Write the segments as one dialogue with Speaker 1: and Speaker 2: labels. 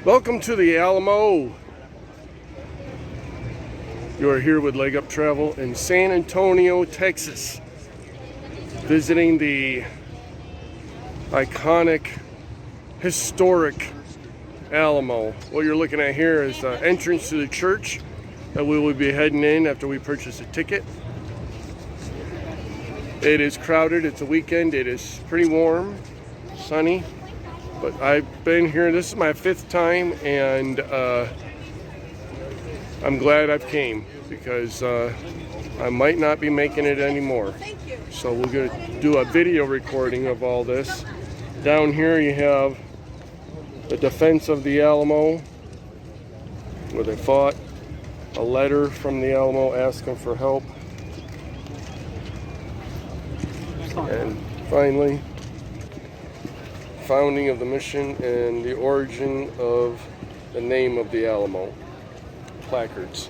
Speaker 1: Welcome to the Alamo. You are here with Leg Up Travel in San Antonio, Texas, visiting the iconic, historic Alamo. What you're looking at here is the entrance to the church that we will be heading in after we purchase a ticket. It is crowded. It's a weekend. It is pretty warm, sunny. But I've been here, this is my 5th time, and I'm glad I've came because I might not be making it anymore. So we're going to do a video recording of all this. Down here you have the defense of the Alamo, where they fought, a letter from the Alamo asking for help. And finally, founding of the mission and the origin of the name of the Alamo. Placards.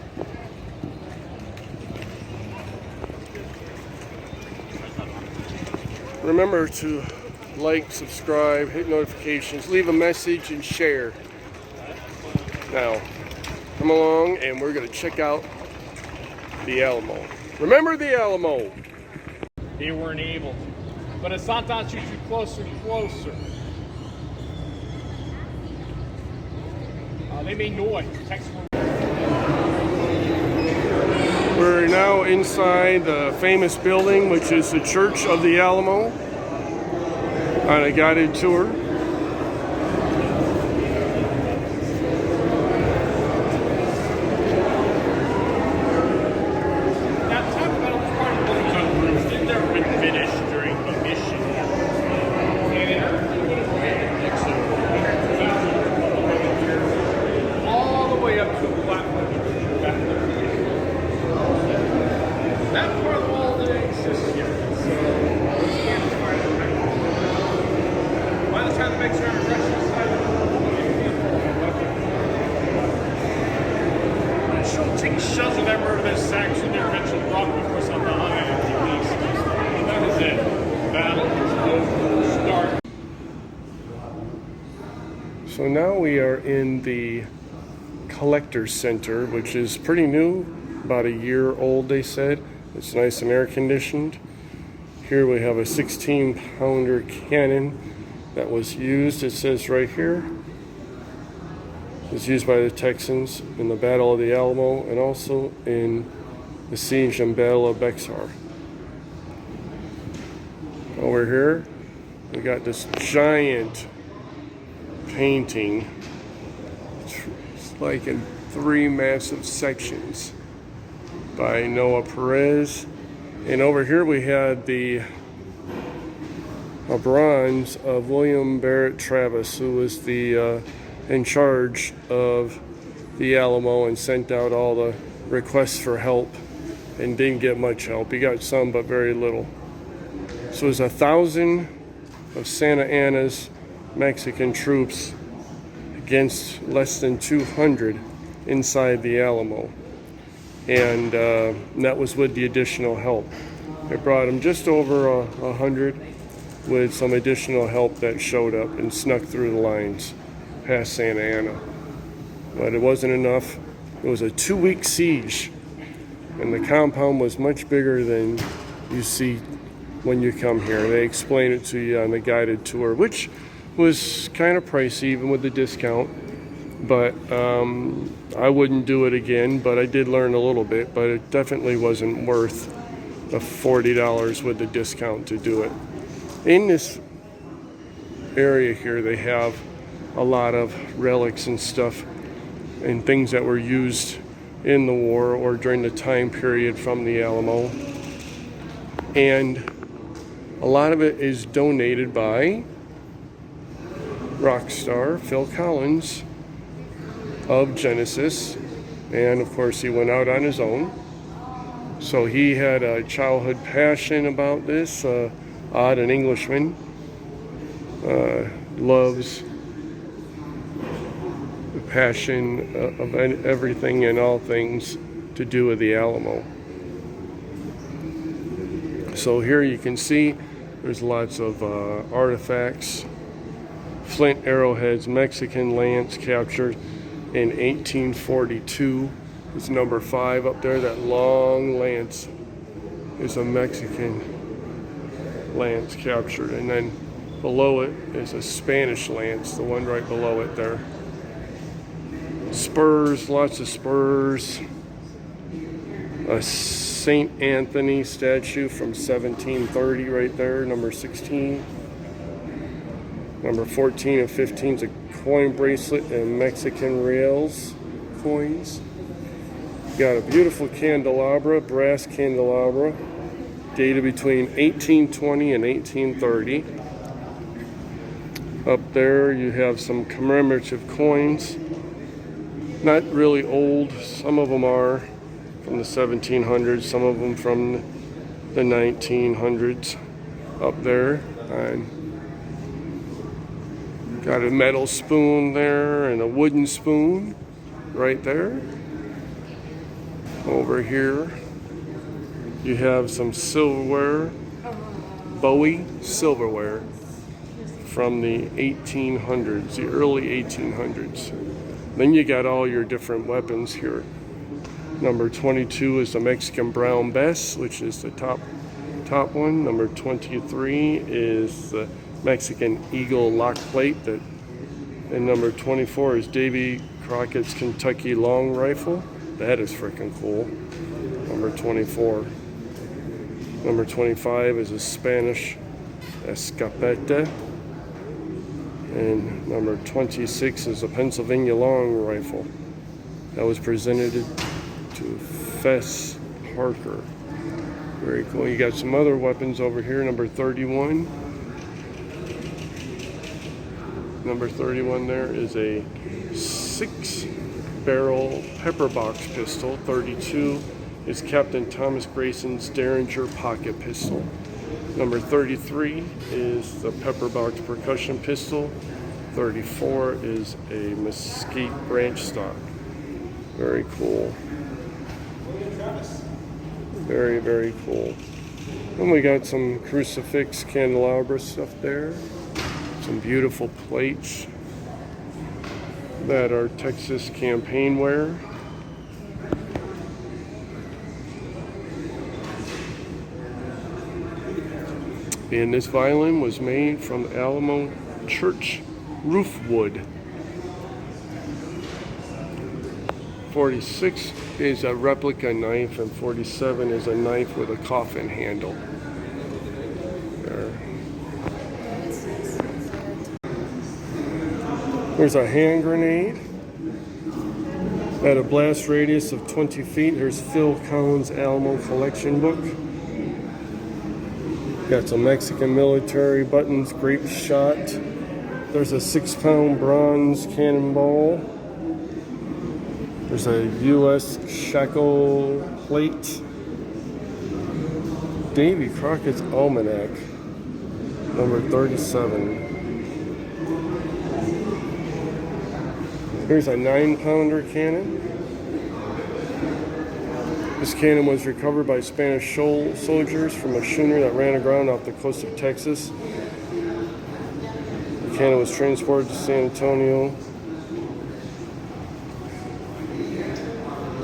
Speaker 1: Remember to like, subscribe, hit notifications, leave a message, and share. Now, come along and we're going to check out the Alamo. Remember the Alamo.
Speaker 2: They weren't able to. But as sometimes you get closer and closer, they made noise.
Speaker 1: We're now inside the famous building, which is the Church of the Alamo, on a guided tour. So now we are in the Collector's Center, which is pretty new, about a year old they said. It's nice and air conditioned. Here we have a 16-pounder cannon that was used, it says right here. It was used by the Texans in the Battle of the Alamo and also in the siege and Battle of Bexar. Over here, we got this giant painting. It's like in 3 massive sections by Noah Perez. And over here we had a bronze of William Barrett Travis, who was the in charge of the Alamo and sent out all the requests for help and didn't get much help. He got some, but very little. So it was 1,000 of Santa Anna's Mexican troops against less than 200 inside the Alamo. And that was with the additional help. It brought them just over 100 with some additional help that showed up and snuck through the lines past Santa Anna. But it wasn't enough. It was a 2-week siege, and the compound was much bigger than you see when you come here. They explain it to you on the guided tour, which was kind of pricey even with the discount. But I wouldn't do it again, but I did learn a little bit, but it definitely wasn't worth the $40 with the discount to do it. In this area here, they have a lot of relics and stuff and things that were used in the war or during the time period from the Alamo. And a lot of it is donated by rock star Phil Collins of Genesis, and of course he went out on his own. So he had a childhood passion about this. Odd, an Englishman, loves the passion of everything and all things to do with the Alamo. So here you can see there's lots of artifacts, flint arrowheads, Mexican lance captured in 1842. It's number 5 up there. That long lance is a Mexican lance captured. And then below it is a Spanish lance, the one right below it there. Spurs, lots of spurs. A St. Anthony statue from 1730 right there, number 16. Number 14 and 15 is a coin bracelet and Mexican reals coins. Got a beautiful candelabra, brass candelabra, dated between 1820 and 1830. Up there you have some commemorative coins. Not really old, some of them are from the 1700s, some of them from the 1900s up there. And got a metal spoon there and a wooden spoon right there. Over here you have some silverware, Bowie silverware from the 1800s, the early 1800s. Then you got all your different weapons here. Number 22 is the Mexican brown bess, which is the top one. Number 23 is the Mexican eagle lock plate, and number 24 is Davy Crockett's Kentucky long rifle. That is freaking cool. Number 24. Number 25 is a Spanish escopeta. And number 26 is a Pennsylvania long rifle. That was presented to Fess Parker. Very cool. You got some other weapons over here. Number 31. Number 31 there is a 6-barrel pepper box pistol. 32 is Captain Thomas Grayson's Derringer pocket pistol. Number 33 is the pepper box percussion pistol. 34 is a mesquite branch stock. Very cool. Very, very cool. And we got some crucifix candelabra stuff there. Some beautiful plates that are Texas campaign wear. And this violin was made from Alamo church roof wood. 46 is a replica knife, and 47 is a knife with a coffin handle. There. There's a hand grenade at a blast radius of 20 feet. Here's Phil Collins' Alamo collection book. Got some Mexican military buttons, grape shot. There's a 6-pound bronze cannonball. There's a U.S. shekel plate. Davy Crockett's Almanac, number 37. Here's a 9-pounder cannon. This cannon was recovered by Spanish soldiers from a schooner that ran aground off the coast of Texas. The cannon was transported to San Antonio.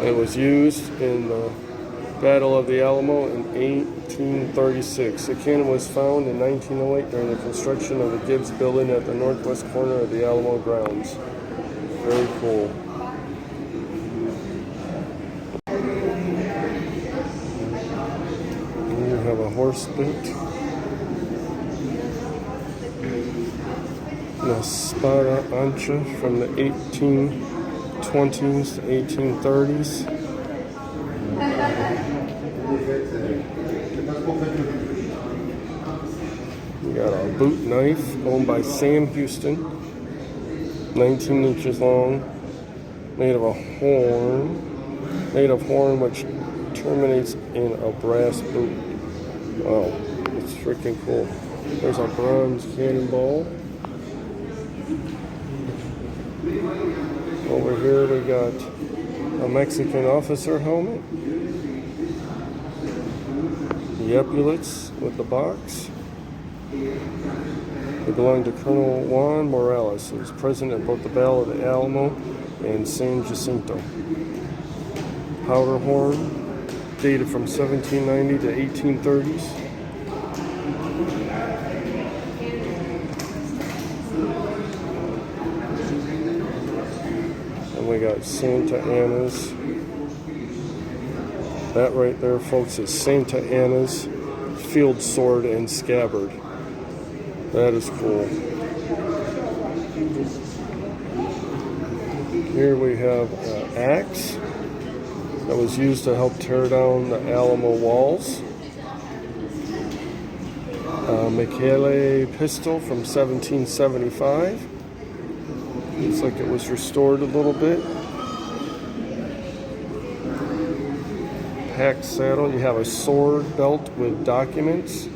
Speaker 1: It was used in the Battle of the Alamo in 1836. The cannon was found in 1908 during the construction of the Gibbs building at the northwest corner of the Alamo grounds. Very cool. Have a horse bit. La Espada Ancha from the 1820s to 1830s. We got a boot knife owned by Sam Houston, 19 inches long, made of horn which terminates in a brass boot. Oh, it's freaking cool. There's a bronze cannonball. Over here we got a Mexican officer helmet. The epaulets with the box. It belonged to Colonel Juan Morales, who was present at both the Battle of the Alamo and San Jacinto. Powder horn, dated from 1790 to 1830s. And we got Santa Anna's. That right there, folks, is Santa Anna's field sword and scabbard. That is cool. Here we have an axe that was used to help tear down the Alamo walls. A Michele pistol from 1775. Looks like it was restored a little bit. Pack saddle. You have a sword belt with documents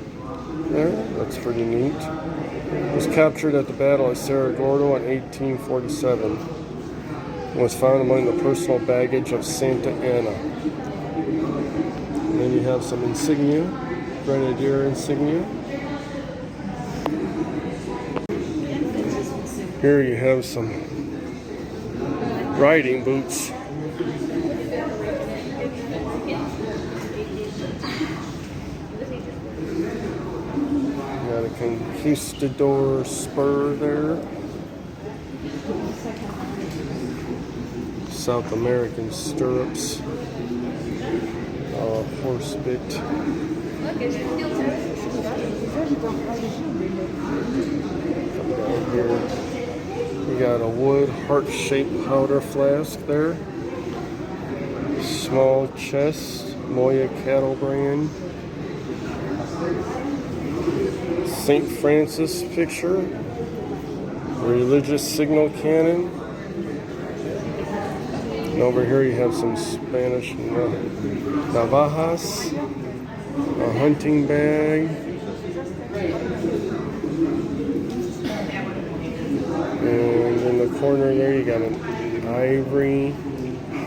Speaker 1: there. That's pretty neat. It was captured at the Battle of Cerro Gordo in 1847. It was found among the personal baggage of Santa Anna. And then you have some insignia, grenadier insignia. Here you have some riding boots. Got a conquistador spur there. South American stirrups. Horse bit. Down here, we got a wood heart-shaped powder flask there. Small chest, Moya cattle brand. St. Francis picture, religious signal cannon. And over here you have some Spanish navajas, a hunting bag, and in the corner there you got an ivory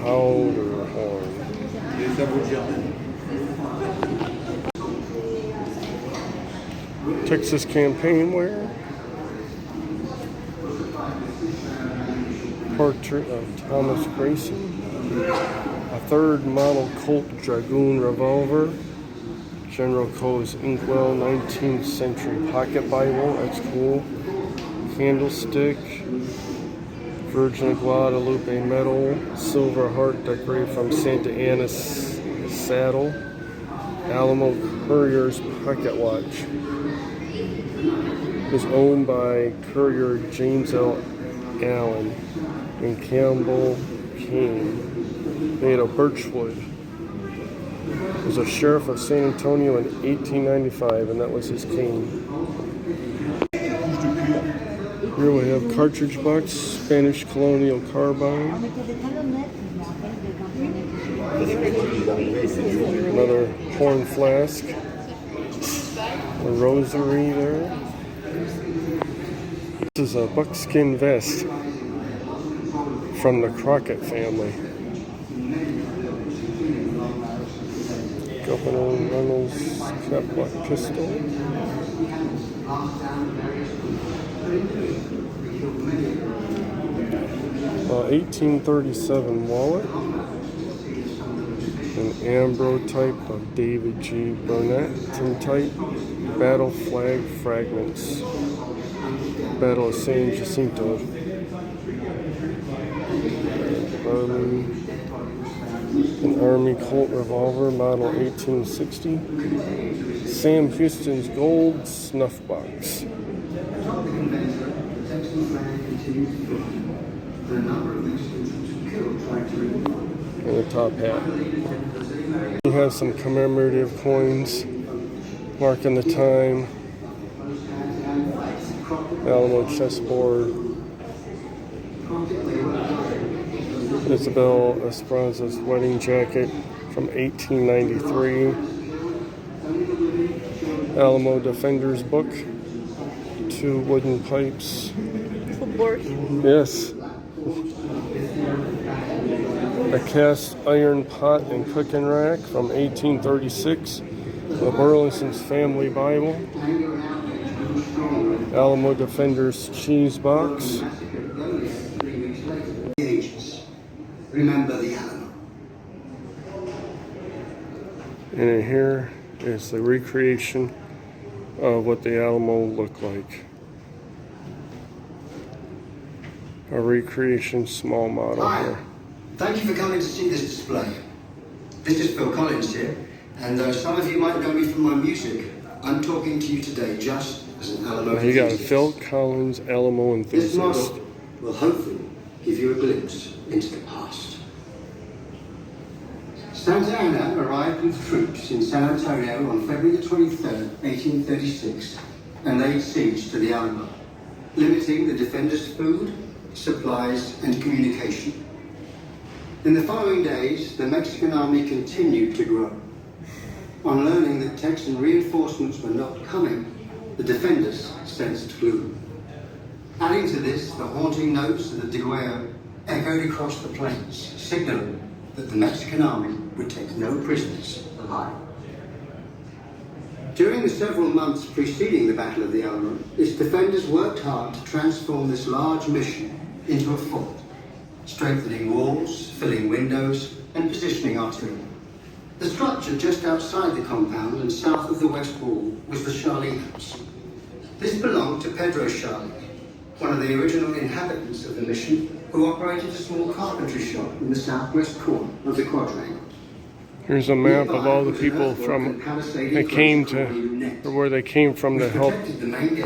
Speaker 1: powder horn. Texas campaign wear. Portrait of Thomas Grayson. A third model Colt Dragoon revolver. General Coe's Inkwell 19th century pocket Bible. That's cool. Candlestick. Virgin of Guadalupe medal. Silver heart decorated from Santa Anna's saddle. Alamo Courier's pocket watch. It was owned by Courier James L. Allen and Campbell King, made of birchwood. He was a sheriff of San Antonio in 1895, and that was his cane. Here we have cartridge box, Spanish colonial carbine. Another horn flask. A rosary there. This is a buckskin vest from the Crockett family. Governor Reynolds Caplock pistol. A 1837 wallet. An Ambro type of David G. Burnett tintype. Battle flag fragments. Battle of San Jacinto. An Army Colt revolver, model 1860. Sam Houston's gold snuff box. And a top hat. We have some commemorative coins marking the time. Alamo chessboard. Isabel Esperanza's wedding jacket from 1893. Alamo Defender's book. 2 wooden pipes. Yes. A cast iron pot and cooking rack from 1836. The Burleson's family Bible. Alamo Defenders cheese box.
Speaker 3: Remember the Alamo.
Speaker 1: And in here is the recreation of what the Alamo looked like. A recreation small model
Speaker 3: Hi,
Speaker 1: here.
Speaker 3: thank you for coming to see this display. This is Phil Collins here, and some of you might know me from my music. I'm talking to you today just as an Alamo
Speaker 1: Now you got a
Speaker 3: enthusiast.
Speaker 1: Phil Collins Alamo
Speaker 3: This
Speaker 1: enthusiast.
Speaker 3: model will hopefully give you a glimpse into the past. Santa Anna arrived with troops in San Antonio on February the 23rd, 1836, and laid siege to the Alamo, limiting the defenders' food, supplies, and communication. In the following days, the Mexican army continued to grow. On learning that Texan reinforcements were not coming, the defenders sensed gloom. Adding to this, the haunting notes of the deguello echoed across the plains, signaling that the Mexican army would take no prisoners alive. During the several months preceding the Battle of the Alamo, its defenders worked hard to transform this large mission into a fort, strengthening walls, filling windows, and positioning artillery. The structure just outside the compound and south of the west wall was the Charlie House. This belonged to Pedro Charlie, one of the original inhabitants of the mission, who operated a small carpentry shop in the southwest corner of the quadrangle.
Speaker 1: Here's a map of all the people from that came to, or where they came from to help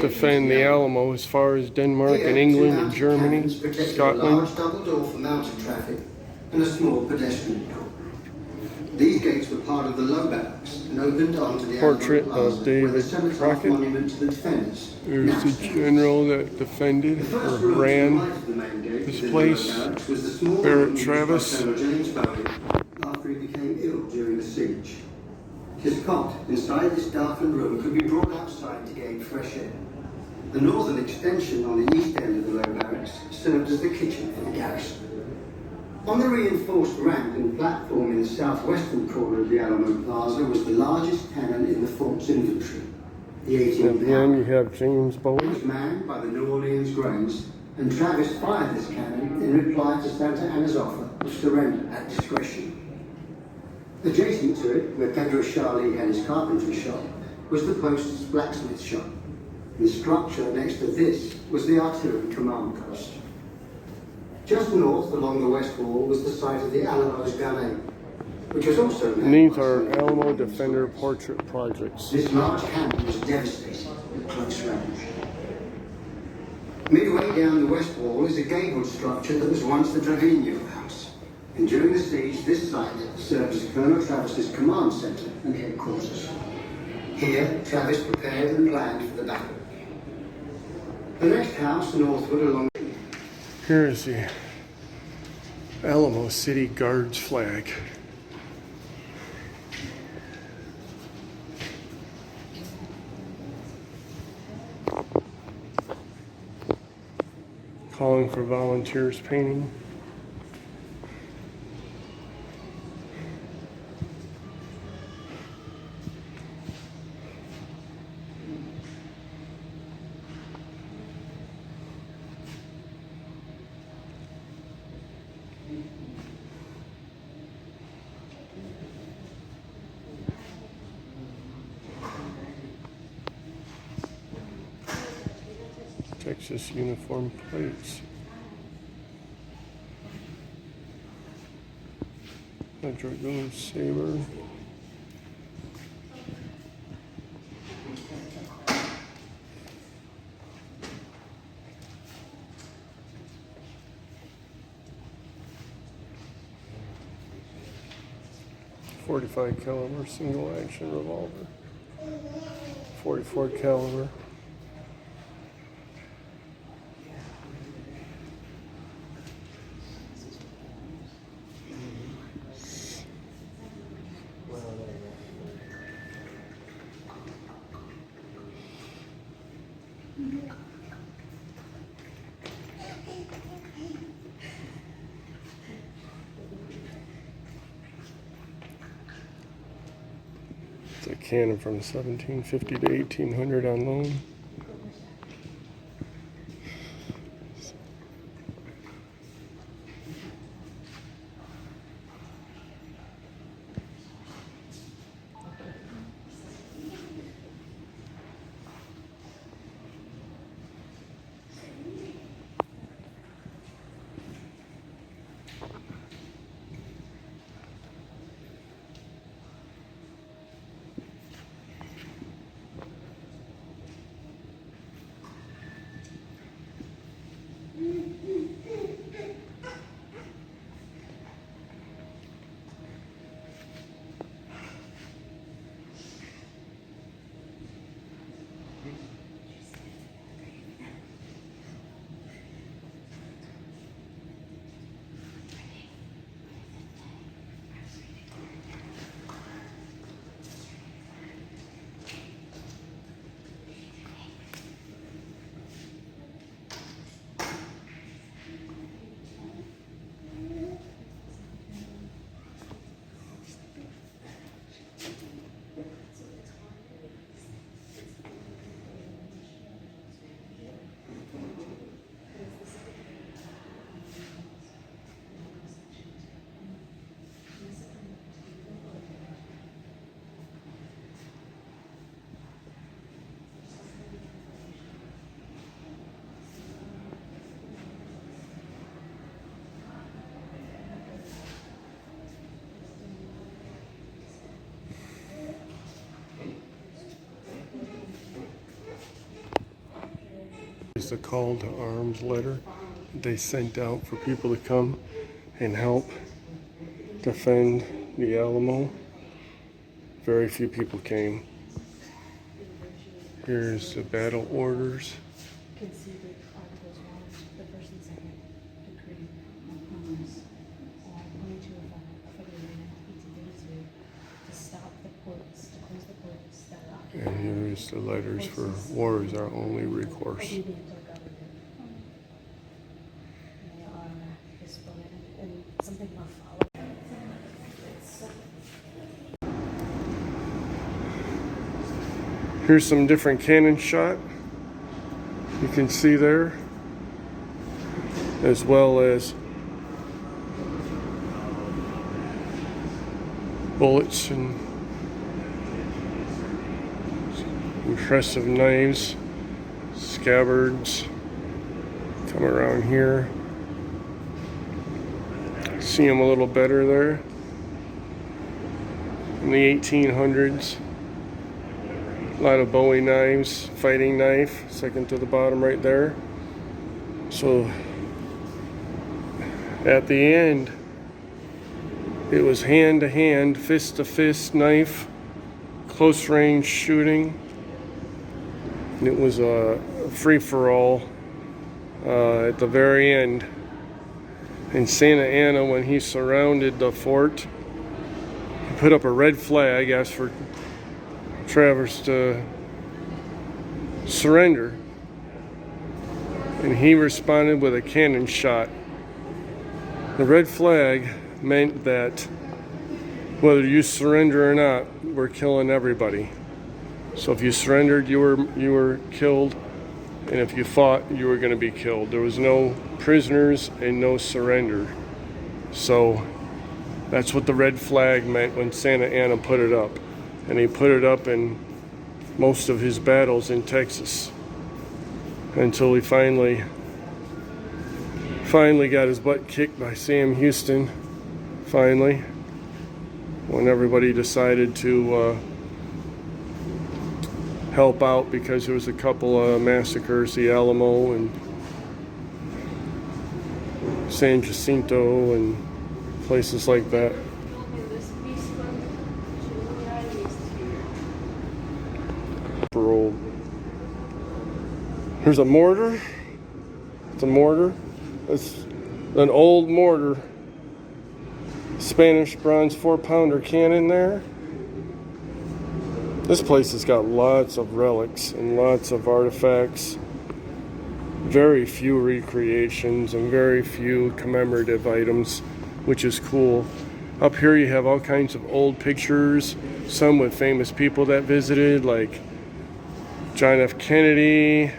Speaker 1: defend the Alamo, as far as Denmark and England and Germany,
Speaker 3: A
Speaker 1: Scotland.
Speaker 3: large double door for mounted traffic and a small pedestrian door. These gates were part of the low barracks and opened onto the
Speaker 1: Portrait
Speaker 3: Alamo Plaza,
Speaker 1: of
Speaker 3: where the
Speaker 1: David
Speaker 3: cenotaph
Speaker 1: Crockett.
Speaker 3: monument to the defenders.
Speaker 1: There's
Speaker 3: now
Speaker 1: the
Speaker 3: stands.
Speaker 1: general that defended
Speaker 3: The first
Speaker 1: or
Speaker 3: room to the
Speaker 1: ran
Speaker 3: right of the main gate
Speaker 1: this
Speaker 3: within the
Speaker 1: place.
Speaker 3: low barracks was the small
Speaker 1: Barrett
Speaker 3: room used
Speaker 1: Travis.
Speaker 3: by Colonel James Bowie after he became ill during the siege. His cot inside this darkened room could be brought outside to gain fresh air. The northern extension on the east end of the low barracks served as the kitchen for the garrison. On the reinforced ramp and platform in the southwestern corner of the Alamo Plaza was the largest cannon in the fort's inventory, the 18
Speaker 1: And then you have James
Speaker 3: It
Speaker 1: Bowie.
Speaker 3: was manned by the New Orleans Grays, and Travis fired this cannon in reply to Santa Anna's offer of surrender at discretion. Adjacent to it, where Pedro Charlie had his carpentry shop, was the post's blacksmith shop. The structure next to this was the artillery command post. Just north along the west wall was the site of the Alamo's gun, which was also
Speaker 1: And these are Alamo Defender portrait projects.
Speaker 3: This large cannon was devastating at close range. Midway down the west wall is a gabled structure that was once the Trevino house. And during the siege, this site served as Colonel Travis's command center and headquarters. Here, Travis prepared and planned for the battle. The next house northward along
Speaker 1: Here is the Alamo City Guards flag. Calling for volunteers painting. Texas uniform plates. A dragoon saber. .45 caliber single action revolver. 44 caliber. It's a cannon from 1750 to 1800 on loan. a call to arms letter they sent out for people to come and help defend the Alamo. Very few people came. Here's the battle orders.
Speaker 4: Conceded Articles 1, the first and second decree on 22 of February 1832 to stop the courts, to close the courts that are
Speaker 1: And here's the letters for war is our only recourse.
Speaker 4: obedient to the government. And they are displayed, and something will follow.
Speaker 1: Here's some different cannon shot you can see there, as well as bullets and impressive knives, scabbards. Come around here, see them a little better there. In the 1800s. A lot of Bowie knives, fighting knife, second to the bottom right there. So at the end, it was hand to hand, fist to fist knife, close range shooting. And it was a free for all at the very end. In Santa Ana, when he surrounded the fort, he put up a red flag, asked for Travers to surrender, and he responded with a cannon shot. The red flag meant that whether you surrender or not, we're killing everybody. So if you surrendered, you were killed, and if you fought, you were going to be killed. There was no prisoners and no surrender. So that's what the red flag meant when Santa Anna put it up. And he put it up in most of his battles in Texas until he finally got his butt kicked by Sam Houston, finally, when everybody decided to help out because there was a couple of massacres, the Alamo and San Jacinto and places like that. Here's a mortar. It's a mortar. It's an old mortar. Spanish bronze 4-pounder cannon there. This place has got lots of relics and lots of artifacts. Very few recreations and very few commemorative items, which is cool. Up here you have all kinds of old pictures, some with famous people that visited, like John F. Kennedy.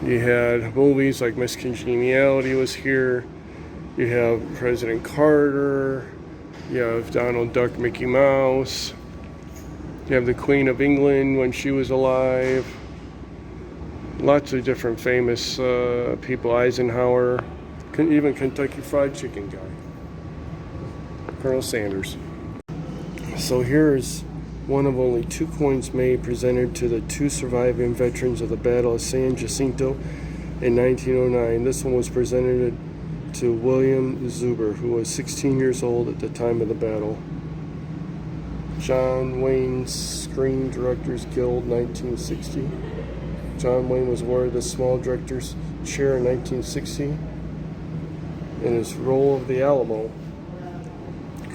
Speaker 1: You had movies like Miss Congeniality was here. You have President Carter. You have Donald Duck, Mickey Mouse. You have the Queen of England when she was alive. Lots of different famous people. Eisenhower. Even Kentucky Fried Chicken guy. Colonel Sanders. So here's one of only 2 coins made presented to the 2 surviving veterans of the Battle of San Jacinto in 1909. This one was presented to William Zuber, who was 16 years old at the time of the battle. John Wayne Screen Directors Guild, 1960. John Wayne was awarded the Small Directors Chair in 1960. In his role of the Alamo.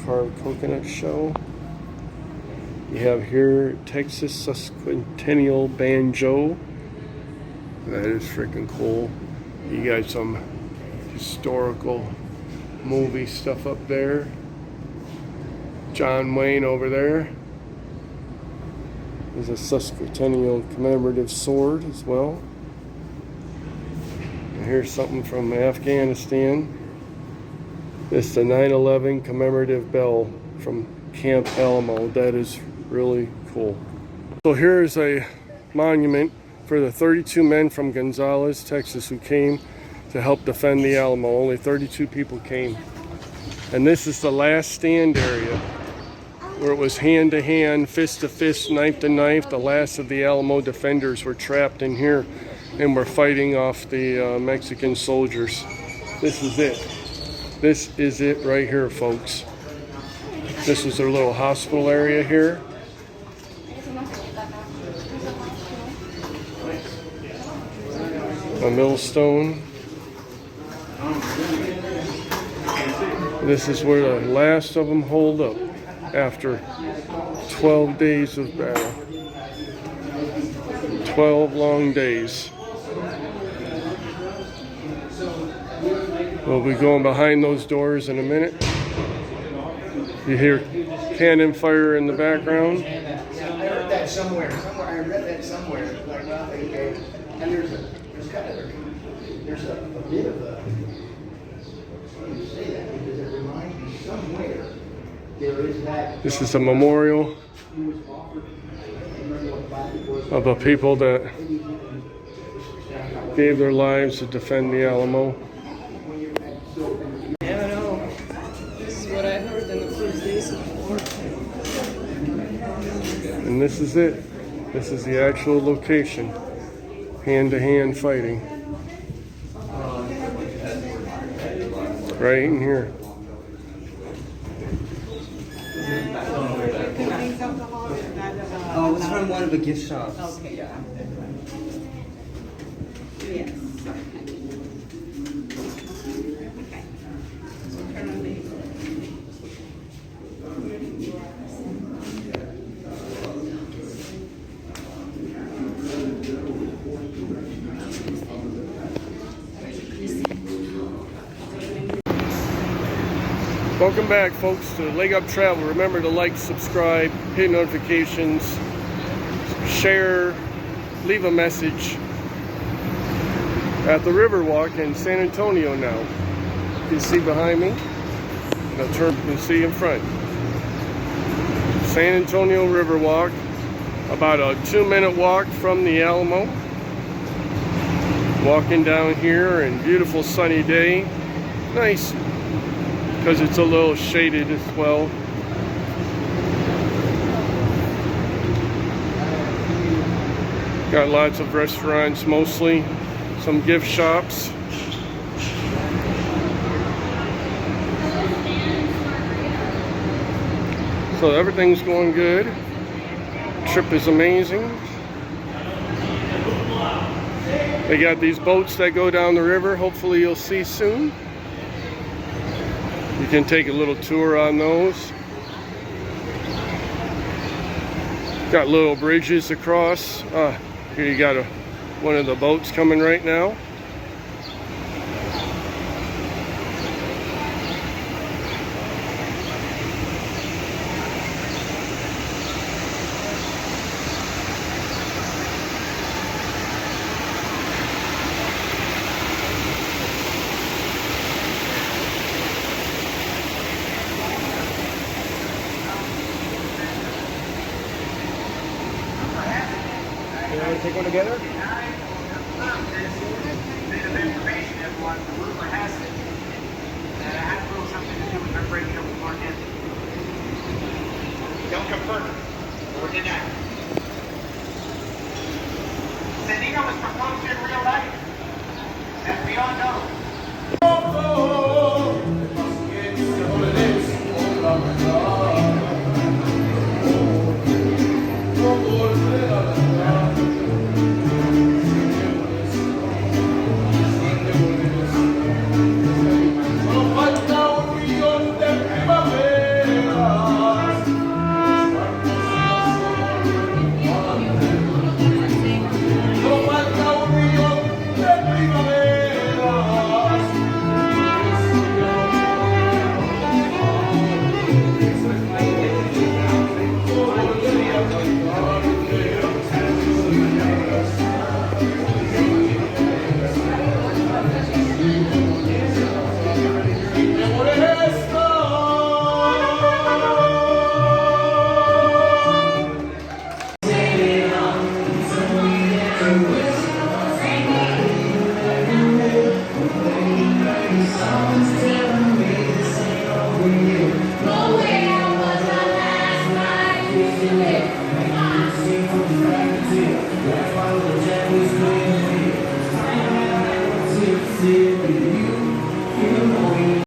Speaker 1: Carved coconut shell. You have here Texas Sesquicentennial Banjo. That is freaking cool. You got some historical movie stuff up there. John Wayne over there. There's a Sesquicentennial commemorative sword as well. And here's something from Afghanistan. It's the 9/11 commemorative bell from Camp Alamo. That is really cool. So here's a monument for the 32 men from Gonzales, Texas, who came to help defend the Alamo. Only 32 people came. And this is the last stand area where it was hand to hand, fist to fist, knife to knife. The last of the Alamo defenders were trapped in here and were fighting off the Mexican soldiers. This is it. This is it right here, folks. This is their little hospital area here. A millstone. This is where the last of them hold up after 12 days of battle. 12 long days. We'll be going behind those doors in a minute. You hear cannon fire in the background.
Speaker 5: I heard that somewhere. I read that somewhere. And there's a bit of a. You say that because it reminds me somewhere there is that.
Speaker 1: This is a memorial of the people that gave their lives to defend the Alamo.
Speaker 6: Never know. This is what I heard in the first days of the war.
Speaker 1: And this is it. This is the actual location. Hand-to-hand fighting. Right in here.
Speaker 7: Oh, it's from one of the gift shops.
Speaker 6: Okay.
Speaker 7: Yeah.
Speaker 6: Yes.
Speaker 1: Welcome back, folks, to Leg Up Travel. Remember to like, subscribe, hit notifications, share, leave a message. At the Riverwalk in San Antonio now. You can see behind me. And I'll turn and see in front. San Antonio Riverwalk. About a 2-minute walk from the Alamo. Walking down here and beautiful sunny day. Nice. Because it's a little shaded as well. Got lots of restaurants, mostly some gift shops. So everything's going good. Trip is amazing. They got these boats that go down the river. Hopefully you'll see soon. You can take a little tour on those. Got little bridges across. Here you got one of the boats coming right now.
Speaker 5: You want to take one together?
Speaker 8: Don't confirm or deny. Sendino was proposed in real life. As we all know,